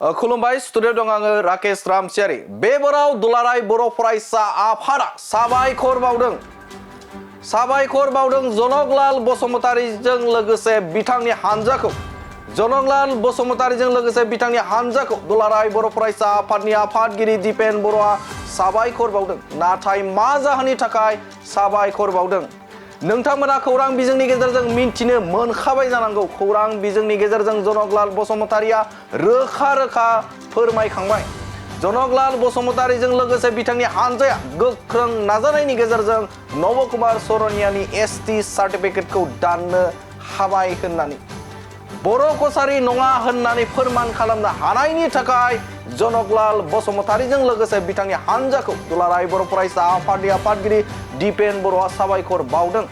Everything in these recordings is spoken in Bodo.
खुलुमबाय स्टुडिअ दं आङो राकेश रामसियारि। बे बराव दुलाराय बर' फरायसा आफादा साबायखर बावदों जनकलाल बसुमतारीजों लोगोसे बिथांनि हानजाखौ दुलाराय बर' फरायसा आफादनि आफादगिरि दिपेन बर'आ साबायखर बावदों। नाथाय मा जाहोननि थाखाय साबायखर बावदों नोंथांमोना खौरां बिजोंनि गेजेरजों मिन्थिनो मोनखाबाय जानांगौ। खौरां बिजोंनि गेजेरजों जनकलाल बसुमतारीया रोखा रोखा फोरमायखांबाय। जनकलाल बसुमतारीजों लोगोसे बिथांनि हानजाया गोख्रों नाजानायनि गेजेरजों नब कुमार सरनियानि एसटि सार्टिफिकेटखौ दाननो हाबाय होननानै बर' कसारी नङा होननानै फोरमान खालामनो हानायनि थाखाय जनकलाल बसुमतारीजों लोगोसे बिथांनि हानजाखौ दुलाराय बर' फरायसा आफादनि आफादगिरि दिपेन बर'आ साबायखर बावदों।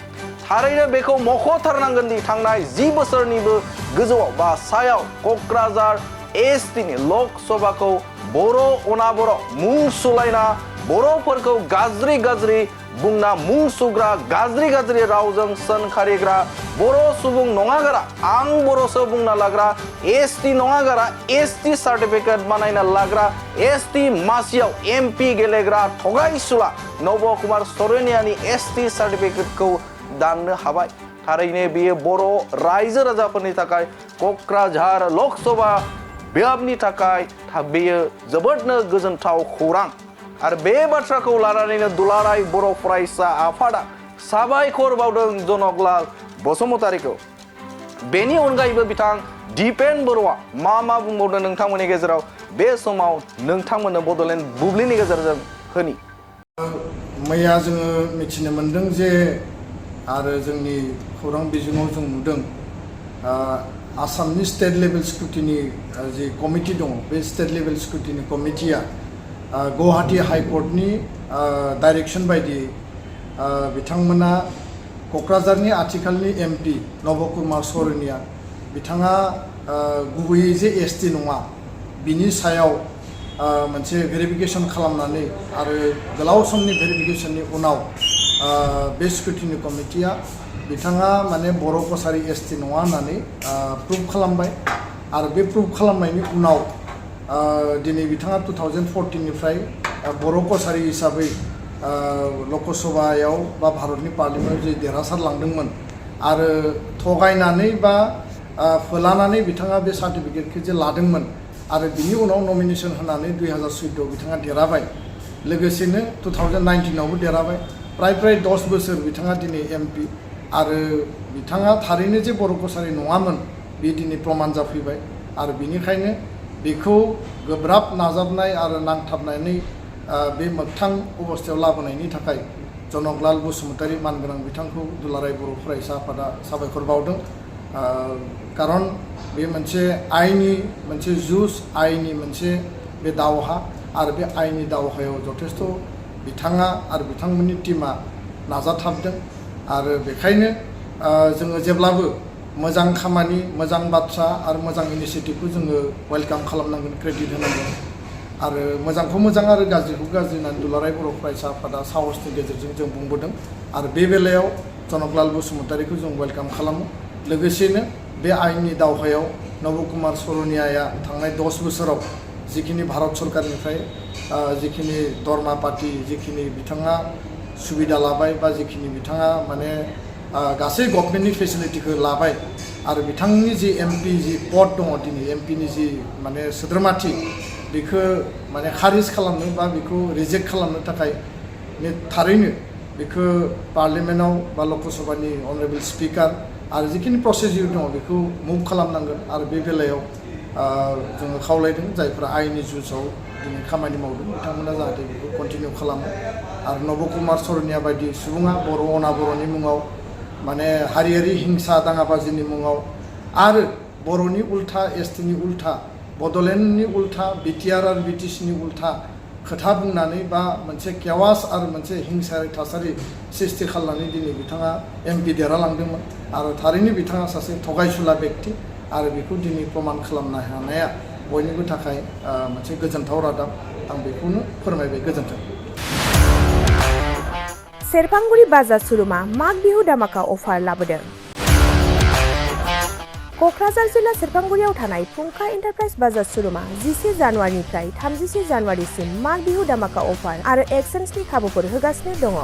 थारैनो बेखौ मख'थारनांगोन दि थांनाय 10 बोसोरनिबो गोजौआव बा सायाव क'क्राझार एसटिनि लकसभाखौ बर' अनाबर मुं सुलायना बर'फोरखौ गाज्रि बुंना मुं सुग्रा गाज्रि रावजों सोंखारिग्रा बर' सुबुं नङागारा आं बर'सो बुंना लाग्रा एसटि नङागारा एसटि सार्टिफिकेट बानायना लाग्रा एसटि मासियाव एमपि गेलेग्रा थगायसुला नब कुमार सरनियानि एसटि सार्टिफिकेटखौ दाननो हाबाय। थारैनो बेयो बर' रायजो राजाफोरनि थाखाय क'क्राझार लकसभा बियाबनि थाखाय बेयो जोबोदनो गोजोनथाव खौरां। आरो बे बाथ्राखौ लानानैनो दुलाराय बर' फरायसा आफादा साबायखर बावदों जनकलाल बसुमतारीखौ। बेनि अनगायैबो बिथां दिपेन बर'आ मा बुंबावदों नोंथांमोननि गेजेराव बे समाव नोंथांमोननो बड'लेण्ड बुब्लिनि गेजेरजों होनि। मैया जोङो मिथिनो मोनदों जे आरो जोंनि खौरां बिजोङाव जों नुदों आसामनि स्टेट लेभेल स्क्रुटिनि जि कमिटि दङ बे स्टेट लेभेल स्क्रुटिनि कमिटिया गुवाहाटी हाइकर्टनि डाइरेक्सन बायदियै बिथांमोना क'क्राझारनि आथिखालनि एमपि नब कुमार सरनिया बिथाङा गुबैयै जे एसटि नङा बिनि सायाव मोनसे भेरिफिकेसन खालामनानै आरो गोलाव समनि भेरिफिकेसननि उनाव बे स्क्रुटिनि कमिटिया बिथाङा माने बर' कसारी एसटि नङा होननानै प्रुभ खालामबाय। आरो बे प्रुभ खालामनायनि उनाव दिनै बिथाङा 2014निफ्राय बर' कसारी हिसाबै लकसभायाव बा भारतनि पार्लियामेन्टआव जे देरहासारलांदोंमोन आरो थगायनानै बा फोलानानै बिथाङा बे सार्टिफिकेटखौ जे लादोंमोन आरो बिनि उनाव नमिनेसन होनानै 2014 बिथाङा देरहाबाय। लोगोसेनो 2019आवबो देरहाबाय। प्राय 10 बोसोर बिथाङा दिनै एमपि आरो बिथाङा थारैनो जे बर' कसारी नङामोन बे दिनै प्रमान जाफैबाय। आरो बिनिखायनो बेखौ गोब्राब नाजाबनाय आरो नांथाबनानै बे मोगथां अबस्थायाव लाबोनायनि थाखाय जनकलाल बसुमतारी मानगोनां बिथांखौ दुलाराय बर' फरायसा आफादा साबायखर बावदों। खारन बे मोनसे आइननि मोनसे जुज आइननि मोनसे बे दावहा आरो बे आइननि दावहायाव जथेस्थ' बिथाङा आरो बिथांमोननि टिमा नाजाथाबदों। आरो बेखायनो जोङो जेब्लाबो मोजां खामानि मोजां बाथ्रा आरो मोजां इनिसियेटिभखौ जोङो वेलकाम खालामनांगोन क्रेडिट होनांगोन आरो मोजांखौ मोजां आरो गाज्रिखौ गाज्रि होननानै दुलाराय बर' फरायसा आफादा साहसनि गेजेरजों जों बुंबोदों। आरो बे बेलायाव जनकलाल बसुमतारीखौ जों वेलकाम खालामो। लोगोसेनो बे आइननि दावहायाव नब कुमार सरनियाया थांनाय 10 बोसोराव जिखिनि भारत सरकारनिफ्राय जिखिनि दरमा पार्टी जिखिनि बिथाङा सुबिदा लाबाय बा जिखिनि बिथाङा माने गासै गभर्नमेन्टनि फेसिलिटिखौ लाबाय आरो बिथांनि जि एमपि जि पद दङ दिनै एमपिनि जि माने सोद्रोमाथि बेखौ माने खारिज खालामनो बा बेखौ रिजेक्ट खालामनो थाखाय थारैनो बेखौ पार्लियामेन्टआव बा लकसभानि अनारेबल स्पिकार आरो जिखिनि प्रसिडिउर दङ बेखौ मुभ खालामनांगोन। आरो बे बेलायाव जोङो खावलायदों जायफ्रा आइननि जुजाव दिनै खामानि मावदों बिथांमोना जाहाथे बेखौ कन्टिनिउ खालामो। आरो नब कुमार सरनिया बायदि सुबुङा बर' अनाबर'नि मुङाव माने हारियारि हिंसा दाङाबाजिनि मुङाव आरो बर'नि उल्था एसटिनि उल्था बड'लेण्डनि उल्था बिटिआर आरो बिटिसिनि उल्था खोथा बुंनानै बा मोनसे केवास आरो मोनसे हिंसायारि थासारि सृष्टि खालामनानै दिनै बिथाङा एमपि देरहालांदोंमोन। आरो थारैनो बिथाङा सासे थगायसुला बेक्ति आरो बेखौ दिनै प्रमान खालामनो हानाया बयनिबो थाखाय मोनसे गोजोनथाव रादाब। आं बेखौनो फोरमायबाय। गोजोन्थों। सेरफांगुरि बाजार सुरुमा माग बिहु दामाका अफार लाबोदों। क'क्राझार जिल्ला सेरफांगुरियाव थानाय फुंखा एन्टारप्राइज बाजार श'रुमा 11 जानुवारिनिफ्राय 31 जानुवारिसिम माग बिहु दामाका अफार आरो एक्सचेन्जनि खाबुफोर होगासिनो दङ।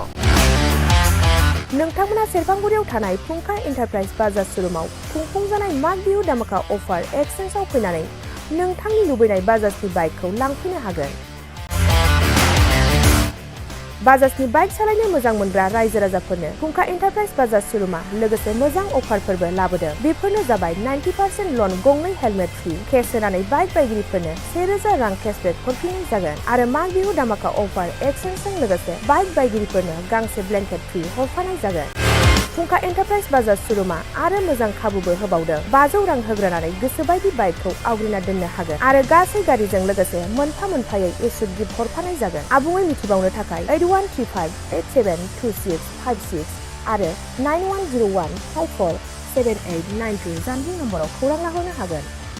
नोंथांमोना सेरफांगुरियाव थानाय फुंखा एन्टारप्राइज बाजार श'रुमाव खुंफुंजानाय माग बिहु दामाका अफार एक्सचेन्जआव फैनानै नोंथांनि लुबैनाय बाजाजनि बाइकखौ लांफैनो हागोन। बाजाजनि बाइक सालायनो मोजां मोनग्रा रायजो राजाफोरनो फुंखा एन्टारप्राइज बाजार श'रुमा लोगोसे मोजां अफारफोरबो लाबोदों। बेफोरनो जाबाय 90% लन, गंनै हेलमेट फ्रि, केस होनानै बाइक बायगिरिफोरनो 1000 रां केसबेक हरफिननाय जागोन आरो माग बिहु दामाका अफार एक्सचेन्जजों लोगोसे बाइक बायगिरिफोरनो गांसे ब्लेंकेट फ्रि हरफानाय जागोन। फुंखा एन्टारप्राइज बाजार श'रुमा आरो मोजां खाबुबो होबावदों। 500 रां होग्रोनानै गोसोबायदि बाइकखौ आवग्रिना दोननो हागोन आरो गासै गारिजों लोगोसे मोनफा मोनफायै इस्यु गिफ्ट हरफानाय जागोन। आबुङै मिथिबावनो थाखाय 8135872656 आरो 9101547892 जानबुं नम्बराव खौरां लाहरनो हागोन।